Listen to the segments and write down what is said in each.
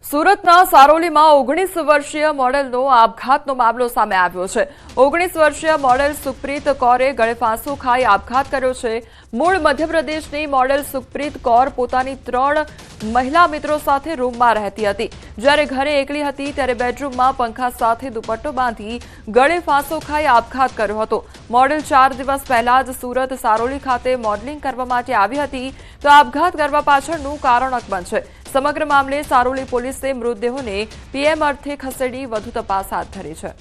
સુરતના સારોલીમાં 19 વર્ષીય મોડેલનો આપઘાતનો મામલો સામે આવ્યો છે। 19 વર્ષીય મોડેલ સુપ્રીત કૌરે ગળે ફાંસો ખાઈ આપઘાત કર્યો છે। મૂળ મધ્યપ્રદેશની મોડેલ સુપ્રીત કૌર પોતાની 3 મહિલા મિત્રો સાથે રૂમમાં રહેતી હતી। જ્યારે ઘરે એકલી હતી ત્યારે બેડરૂમમાં પંખા સાથે દુપટ્ટો બાંધી ગળે ફાંસો ખાઈ આપઘાત કર્યો હતો। મોડેલ 4 દિવસ પહેલા જ સુરત સારોલી ખાતે મોડલિંગ કરવા માટે આવી હતી, તો આપઘાત કરવા પાછળનું કારણ અકબંધ છે। સમગ્ર મામલે સારોલી પોલીસે મૃતદેહોને પીએમ અર્થે ખસેડી વધુ તપાસ હાથ ધરી છે।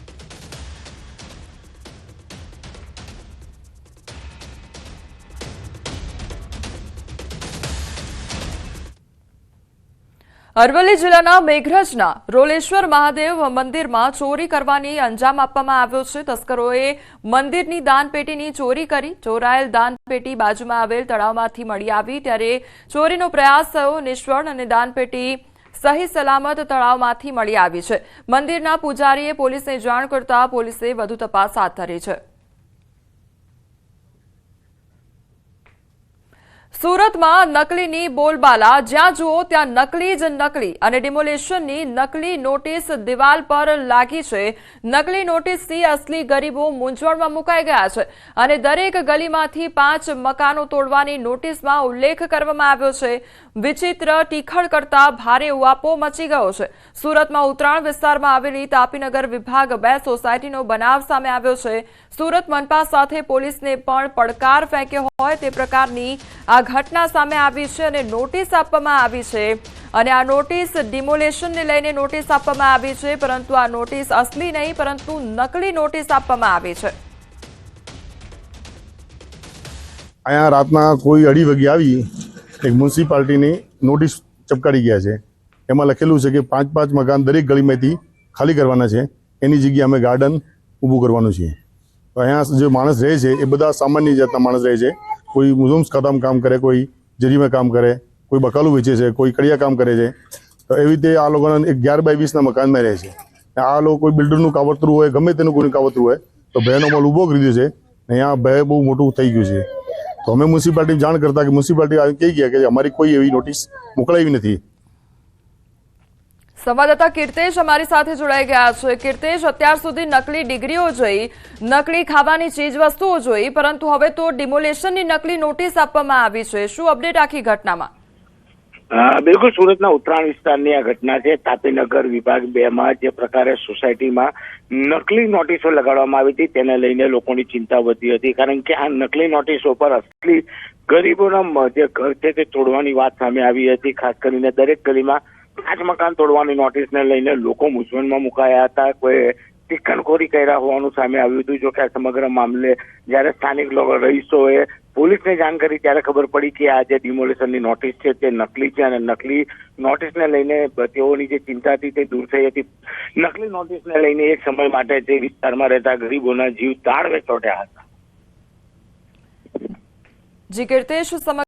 અરવલ્લી જિલ્લાના મેઘરજના રોલેશ્વર મહાદેવ મંદિરમાં ચોરી કરવાની અંજામ આપવામાં આવ્યો છે। તસ્કરોએ મંદિરની દાનપેટીની ચોરી કરી। ચોરાયેલ દાનપેટી બાજુમાં આવેલ તળાવમાંથી મળી આવી ત્યારે ચોરીનો પ્રયાસ થયો, નિષ્ફળ અને દાનપેટી સહી સલામત તળાવમાંથી મળી આવી છે। મંદિરના પૂજારીએ પોલીસને જાણ કરતા પોલીસે વધુ તપાસ હાથ ધરી છે। સુરતમાં નકલીની બોલબાલા, જ્યાં જુઓ ત્યાં નકલી જ નકલી અને ડિમોલેશનની નકલી નોટિસ દિવાલ પર લાગી છે। નકલી નોટિસથી અસલી ગરીબો મૂંઝવણમાં મુકાઈ ગયા છે અને દરેક ગલીમાંથી 5 મકાનો તોડવાની નોટિસમાં ઉલ્લેખ કરવામાં આવ્યો છે। વિચિત્ર ટીખળ કરતા ભારે ઉઆપો મચી ગયો છે। સુરતમાં ઉત્તરાયણ વિસ્તારમાં આવેલી તાપીનગર વિભાગ 2 સોસાયટીનો બનાવ સામે આવ્યો છે। સુરત મનપા સાથે પોલીસને પણ પડકાર ફેંક્યો હોય તે પ્રકારની આ ઘટના સામે આવી છે અને નોટિસ આપવામાં આવી છે અને આ નોટિસ ડિમોલેશનને લઈને નોટિસ આપવામાં આવી છે, પરંતુ આ નોટિસ અસલી નહીં પરંતુ નકલી નોટિસ આપવામાં આવી છે। અહીંયા રાતના કોઈ 2:30 વાગે આવી એક મ્યુનિસિપાલિટીની નોટિસ ચપકારી ગયા છે। એમાં લખેલું છે કે 5 મકાન દરેક ગલીમાંથી ખાલી કરવાના છે, એની જગ્યાએ અમે ગાર્ડન ઊભું કરવાનું છે। તો અહીંયા જે માણસ રહે છે એ બધા સામાન્ય જાતના માણસ રહે છે। કોઈ મુઝમ્સ ખાતામાં કામ કરે, કોઈ જરીમાં કામ કરે, કોઈ બકાલું વેચે છે, કોઈ કડિયા કામ કરે છે। તો એવી રીતે આ લોકોના 11 બાય 20ના મકાનમાં રહે છે। આ લોકો કોઈ બિલ્ડરનું કાવતરું હોય, ગમે તેનું કોઈનું કાવતરું હોય તો ભયનો અમલ ઊભો કરી દીધો છે। અહીંયા ભય બહુ મોટું થઈ ગયું છે। તો અમે મ્યુનિસિપાલિટી જાણ કરતા કે મ્યુનિસિપાલિટી કહી ગયા કે અમારી કોઈ એવી નોટિસ મોકલાવી નથી। સંવાદદાતા કીર્તેશ અમારી સાથે જોડાઈ ગયા છે। કીર્તેશ, અત્યાર સુધી નકલી ડિગ્રીઓ જોઈ, નકલી ખાવાની ચીજ વસ્તુઓ જોઈ, પરંતુ હવે તો ડિમોલેશનની નકલી નોટિસ આપવામાં આવી છે। શું અપડેટ આખી ઘટનામાં? બિલકુલ, સુરતના ઉત્તરાયણ વિસ્તારની આ ઘટના છે। તાપીનગર વિભાગ 2માં જે પ્રકારે સોસાયટીમાં નકલી નોટિસો લગાડવામાં આવી હતી તેને લઈને લોકોની ચિંતા વધી હતી, કારણ કે આ નકલી નોટિસો પર અસલી ગરીબોના જે ઘર છે તે તોડવાની વાત સામે આવી હતી। ખાસ કરીને દરેક ગલીમાં 5 મકાન તોડવાની નોટિસને લઈને લોકો મૂંઝવણમાં મુકાયા હતા। કોઈ ટીખણખોરી કર્યા હોવાનું સામે આવ્યું હતું। જો કે આ સમગ્ર મામલે જ્યારે સ્થાનિક રહીશોએ પોલીસને જાણ કરી ત્યારે ખબર પડી કે આ જે ડિમોલેશનની નોટિસ છે તે નકલી છે અને નકલી નોટિસને લઈને તેઓની જે ચિંતા હતી તે દૂર થઈ હતી। નકલી નોટિસને લઈને એક સમય માટે તે વિસ્તારમાં રહેતા ગરીબોના જીવ તાળવે ચોંટ્યા હતા। જી કીર્તેશ,